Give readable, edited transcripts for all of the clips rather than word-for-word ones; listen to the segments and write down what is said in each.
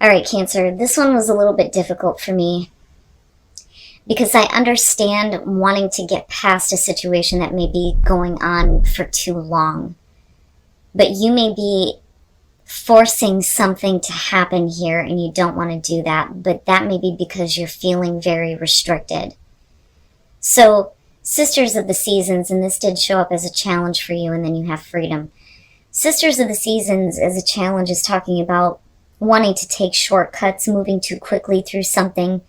All right, Cancer, this one was a little bit difficult for me because I understand wanting to get past a situation that may be going on for too long. But you may be forcing something to happen here and you don't want to do that, but that may be because you're feeling very restricted. So, Sisters of the Seasons, and this did show up as a challenge for you, and then you have freedom. Sisters of the Seasons as a challenge is talking about wanting to take shortcuts, moving too quickly through something.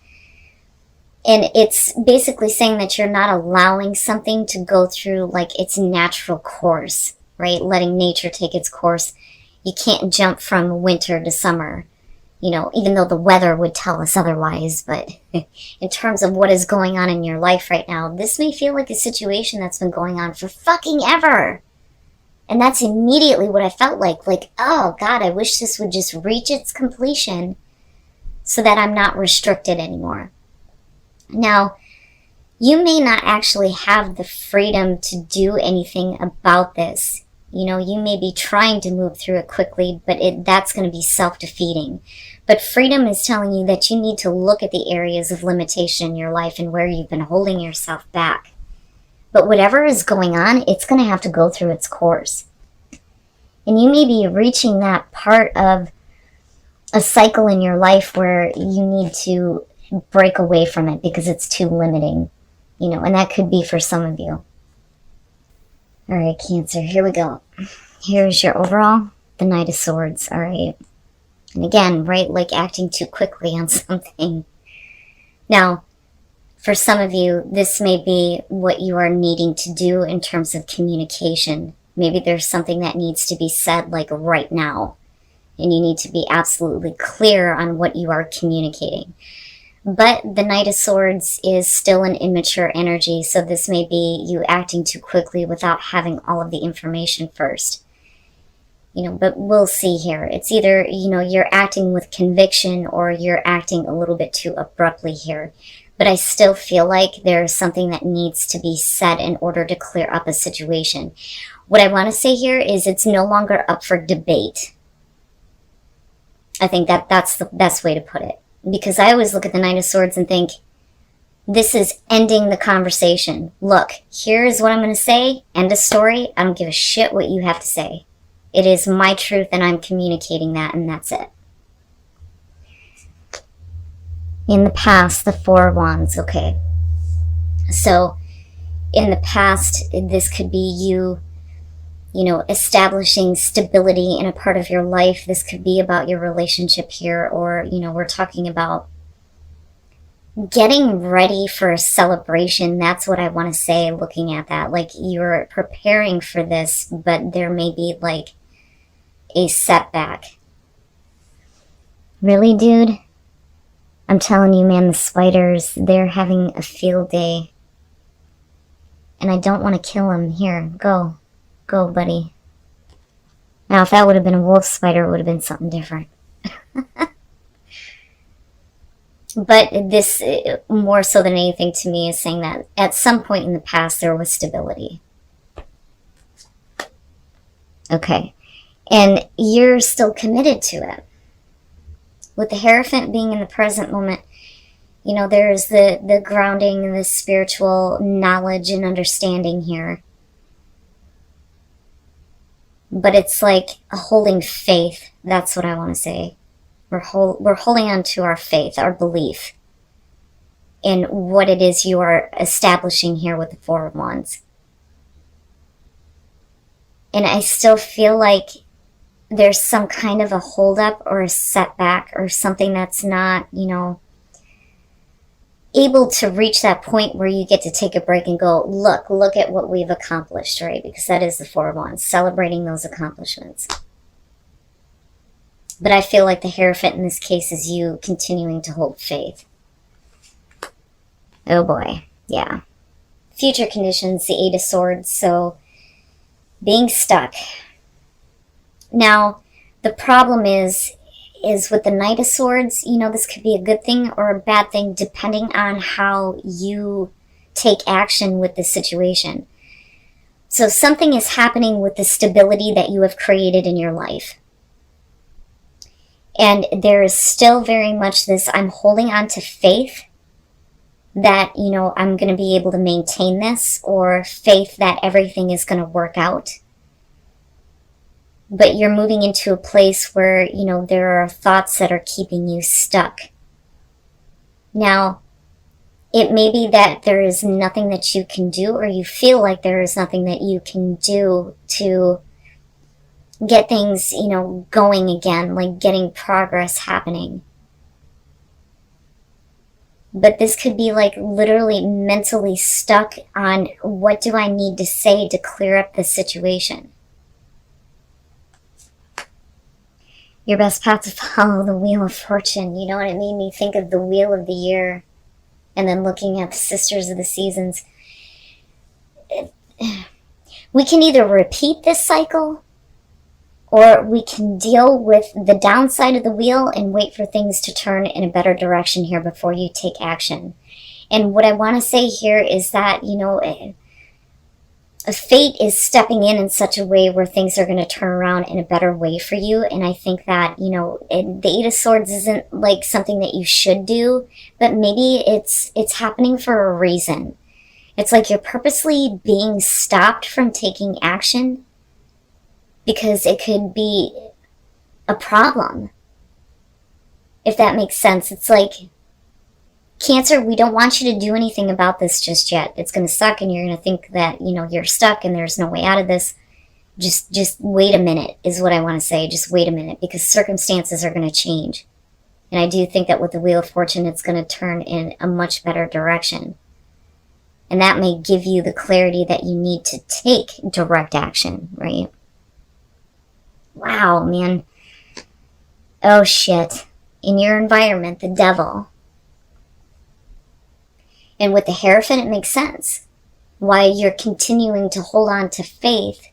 And it's basically saying that you're not allowing something to go through like its natural course, right? Letting nature take its course. You can't jump from winter to summer, even though the weather would tell us otherwise. But in terms of what is going on in your life right now, this may feel like a situation that's been going on for fucking ever. And that's immediately what I felt like. Like, oh God, I wish this would just reach its completion so that I'm not restricted anymore. Now, you may not actually have the freedom to do anything about this. You may be trying to move through it quickly, but that's going to be self-defeating. But freedom is telling you that you need to look at the areas of limitation in your life and where you've been holding yourself back. But whatever is going on, it's going to have to go through its course. And you may be reaching that part of a cycle in your life where you need to break away from it because it's too limiting, and that could be for some of you. All right, Cancer, here we go. Here's your overall, the Knight of Swords, all right? And again, right, like acting too quickly on something. Now, for some of you, this may be what you are needing to do in terms of communication. Maybe there's something that needs to be said like right now, and you need to be absolutely clear on what you are communicating. But the Knight of Swords is still an immature energy, so this may be you acting too quickly without having all of the information first. But we'll see here. It's either, you're acting with conviction or you're acting a little bit too abruptly here. But I still feel like there's something that needs to be said in order to clear up a situation. What I want to say here is it's no longer up for debate. I think that's the best way to put it. Because I always look at the Knight of Swords and think, this is ending the conversation. Look, here's what I'm going to say. End of story. I don't give a shit what you have to say. It is my truth and I'm communicating that, and that's it. In the past, the Four of Wands, okay. So, in the past, this could be you, establishing stability in a part of your life. This could be about your relationship here, or, we're talking about getting ready for a celebration. That's what I want to say, looking at that. Like, you're preparing for this, but there may be, like, a setback. Really, dude? I'm telling you, man, the spiders, they're having a field day. And I don't want to kill them. Here, go. Go, buddy. Now, if that would have been a wolf spider, it would have been something different. But this, more so than anything to me, is saying that at some point in the past, there was stability. Okay. And you're still committed to it. With the Hierophant being in the present moment, there's the grounding and the spiritual knowledge and understanding here. But it's like a holding faith. That's what I want to say. We're holding on to our faith, our belief in what it is you are establishing here with the Four of Wands. And I still feel like there's some kind of a holdup or a setback or something that's not, able to reach that point where you get to take a break and go, look at what we've accomplished, right? Because that is the Four of Wands, celebrating those accomplishments. But I feel like the Hierophant in this case is you continuing to hold faith. Oh boy, yeah. Future conditions, the Eight of Swords, so being stuck. Now, the problem is with the Knight of Swords, this could be a good thing or a bad thing depending on how you take action with the situation. So something is happening with the stability that you have created in your life. And there is still very much this, I'm holding on to faith that, I'm going to be able to maintain this, or faith that everything is going to work out. But you're moving into a place where, there are thoughts that are keeping you stuck. Now, it may be that there is nothing that you can do, or you feel like there is nothing that you can do to get things, going again, like getting progress happening. But this could be like literally mentally stuck on, what do I need to say to clear up the situation? Your best path to follow the Wheel of Fortune. You know what, it made me think of the Wheel of the Year, and then looking at the Sisters of the Seasons. We can either repeat this cycle, or we can deal with the downside of the wheel and wait for things to turn in a better direction here before you take action. And what I want to say here is that, fate is stepping in such a way where things are going to turn around in a better way for you. And I think that, the Eight of Swords isn't like something that you should do, but maybe it's happening for a reason. It's like you're purposely being stopped from taking action because it could be a problem. If that makes sense. It's like, Cancer, we don't want you to do anything about this just yet. It's going to suck, and you're going to think that, you're stuck and there's no way out of this. Just wait a minute is what I want to say. Just wait a minute, because circumstances are going to change. And I do think that with the Wheel of Fortune, it's going to turn in a much better direction. And that may give you the clarity that you need to take direct action, right? Wow, man. Oh, shit. In your environment, the devil. And with the Hierophant, it makes sense why you're continuing to hold on to faith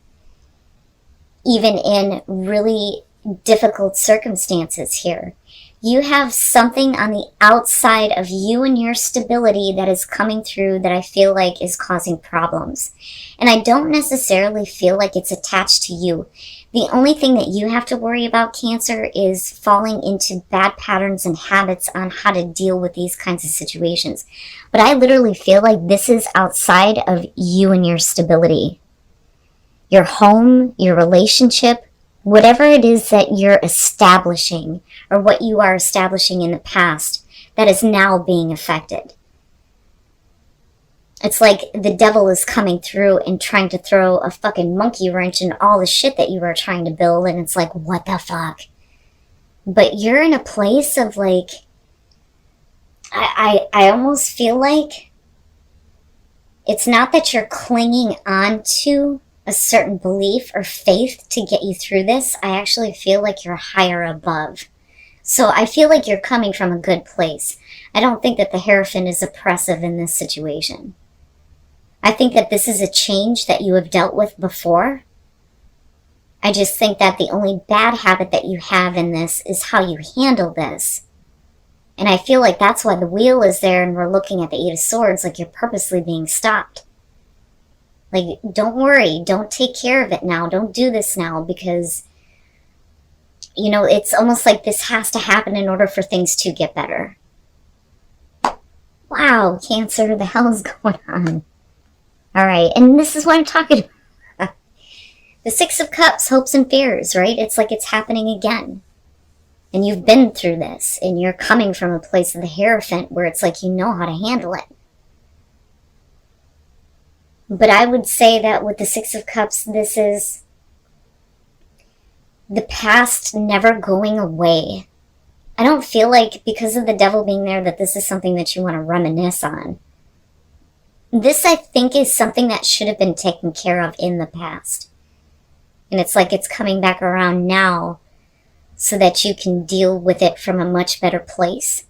even in really difficult circumstances here. You have something on the outside of you and your stability that is coming through that I feel like is causing problems. And I don't necessarily feel like it's attached to you. The only thing that you have to worry about, Cancer, is falling into bad patterns and habits on how to deal with these kinds of situations. But I literally feel like this is outside of you and your stability. Your home, your relationship, whatever it is that you're establishing, or what you are establishing in the past, that is now being affected. It's like the devil is coming through and trying to throw a fucking monkey wrench in all the shit that you were trying to build, and it's like, what the fuck? But you're in a place of like, I almost feel like it's not that you're clinging on to a certain belief or faith to get you through this. I actually feel like you're higher above. So I feel like you're coming from a good place. I don't think that the Hierophant is oppressive in this situation. I think that this is a change that you have dealt with before. I just think that the only bad habit that you have in this is how you handle this. And I feel like that's why the wheel is there and we're looking at the Eight of Swords like you're purposely being stopped. Like, don't worry, don't take care of it now, don't do this now, because, it's almost like this has to happen in order for things to get better. Wow, Cancer, the hell is going on? Alright, and this is what I'm talking about. The Six of Cups, hopes and fears, right? It's like it's happening again. And you've been through this, and you're coming from a place of the Hierophant where it's like you know how to handle it. But I would say that with the Six of Cups, this is the past never going away. I don't feel like, because of the devil being there, that this is something that you want to reminisce on. This, I think, is something that should have been taken care of in the past. And it's like it's coming back around now so that you can deal with it from a much better place.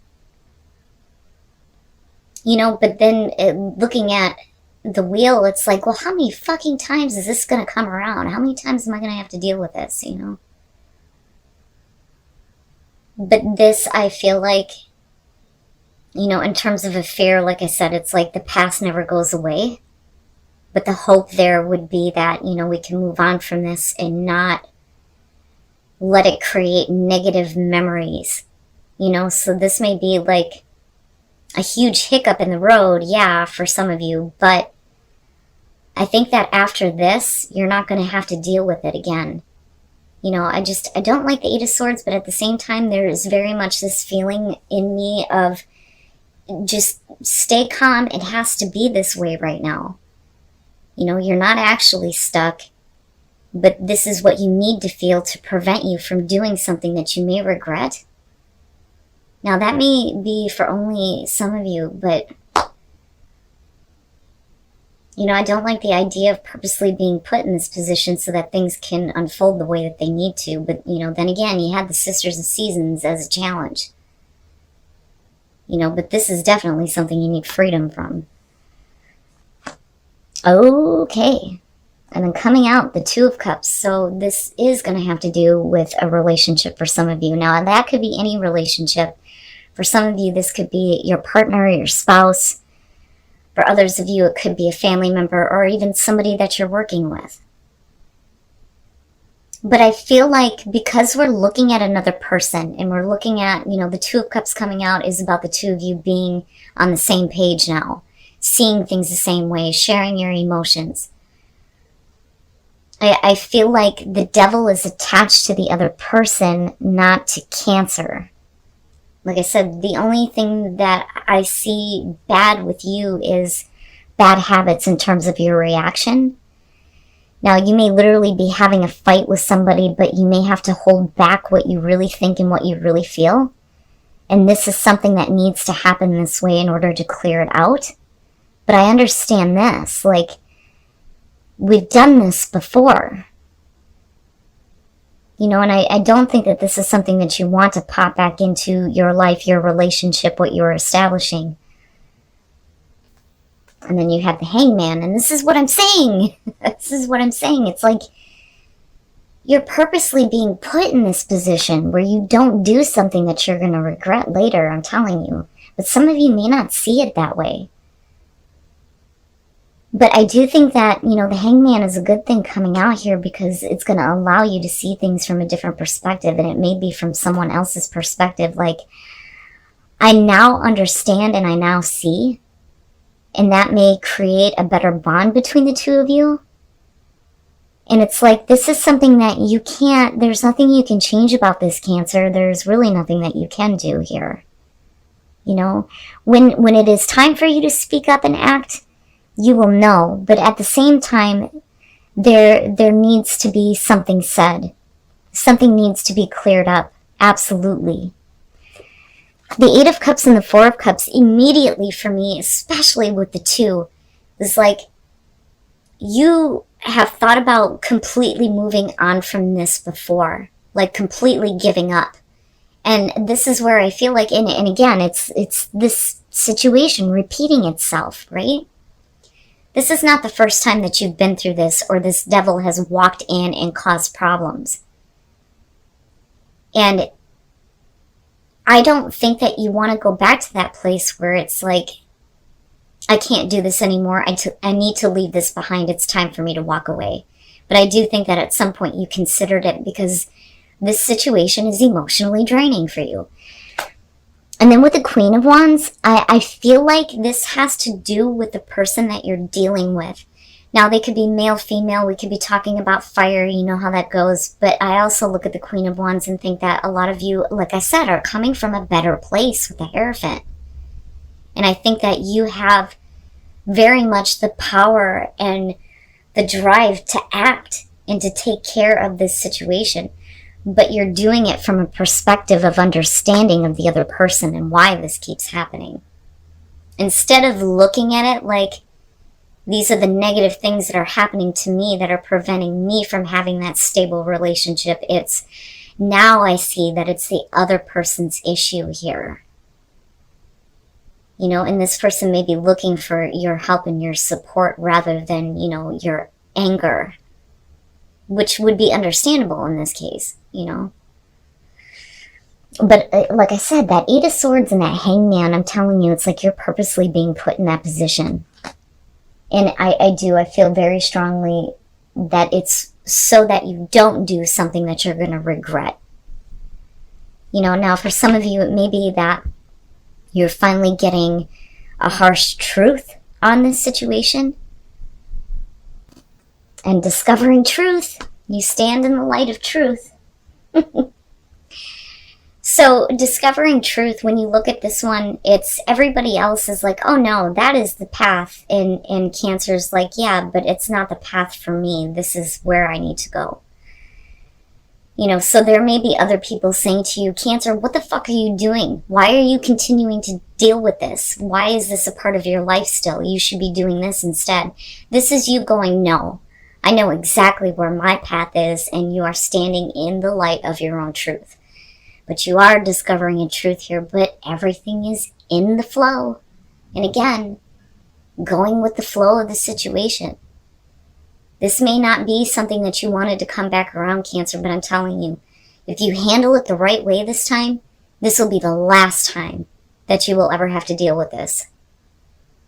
But then looking at the wheel, it's like, well, how many fucking times is this going to come around? How many times am I going to have to deal with this, But this, I feel like, in terms of a fear, like I said, it's like the past never goes away. But the hope there would be that, we can move on from this and not let it create negative memories. So this may be like a huge hiccup in the road, yeah, for some of you, but I think that after this, you're not going to have to deal with it again. I don't like the Eight of Swords, but at the same time, there is very much this feeling in me of just stay calm. It has to be this way right now. You're not actually stuck, but this is what you need to feel to prevent you from doing something that you may regret. Now, that may be for only some of you, but I don't like the idea of purposely being put in this position so that things can unfold the way that they need to. But, then again, you had the Sisters of Seasons as a challenge. But this is definitely something you need freedom from. Okay. And then coming out, the Two of Cups. So this is going to have to do with a relationship for some of you. Now, that could be any relationship. For some of you, this could be your partner or your spouse. For others of you, it could be a family member or even somebody that you're working with. But I feel like because we're looking at another person and we're looking at, the Two of Cups coming out is about the two of you being on the same page now, seeing things the same way, sharing your emotions. I feel like the devil is attached to the other person, not to Cancer. Like I said, the only thing that I see bad with you is bad habits in terms of your reaction. Now, you may literally be having a fight with somebody, but you may have to hold back what you really think and what you really feel. And this is something that needs to happen this way in order to clear it out. But I understand this. Like, we've done this before. And I don't think that this is something that you want to pop back into your life, your relationship, what you're establishing. And then you have the Hangman, and this is what I'm saying. This is what I'm saying. It's like you're purposely being put in this position where you don't do something that you're going to regret later, I'm telling you. But some of you may not see it that way. But I do think that, the Hangman is a good thing coming out here because it's going to allow you to see things from a different perspective, and it may be from someone else's perspective. Like, I now understand and I now see, and that may create a better bond between the two of you. And it's like, this is something that you can't, there's nothing you can change about this, Cancer. There's really nothing that you can do here. When it is time for you to speak up and act, you will know, but at the same time, there needs to be something said. Something needs to be cleared up. Absolutely. The Eight of Cups and the Four of Cups immediately for me, especially with the two, is like you have thought about completely moving on from this before, like completely giving up. And this is where I feel like, and again, it's this situation repeating itself, right? This is not the first time that you've been through this or this devil has walked in and caused problems. And I don't think that you want to go back to that place where it's like, I can't do this anymore. I need to leave this behind. It's time for me to walk away. But I do think that at some point you considered it because this situation is emotionally draining for you. And then with the Queen of Wands, I feel like this has to do with the person that you're dealing with. Now, they could be male, female. We could be talking about fire. You know how that goes. But I also look at the Queen of Wands and think that a lot of you, like I said, are coming from a better place with the Hierophant. And I think that you have very much the power and the drive to act and to take care of this situation. But you're doing it from a perspective of understanding of the other person and why this keeps happening. Instead of looking at it like these are the negative things that are happening to me that are preventing me from having that stable relationship, it's now I see that it's the other person's issue here. And this person may be looking for your help and your support rather than, your anger, which would be understandable in this case. But like I said, that Eight of Swords and that Hangman, I'm telling you, it's like you're purposely being put in that position. And I feel very strongly that it's so that you don't do something that you're going to regret. Now for some of you, it may be that you're finally getting a harsh truth on this situation. And discovering truth, you stand in the light of truth. So discovering truth, when you look at this one, it's everybody else is like, oh no, that is the path. And Cancer's like, yeah, but it's not the path for me. This is where I need to go. So there may be other people saying to you, Cancer, what the fuck are you doing? Why are you continuing to deal with this? Why is this a part of your life still? You should be doing this instead. This is you going, no, I know exactly where my path is, and you are standing in the light of your own truth. But you are discovering a truth here, but everything is in the flow. And again, going with the flow of the situation. This may not be something that you wanted to come back around, Cancer, but I'm telling you, if you handle it the right way this time, this will be the last time that you will ever have to deal with this.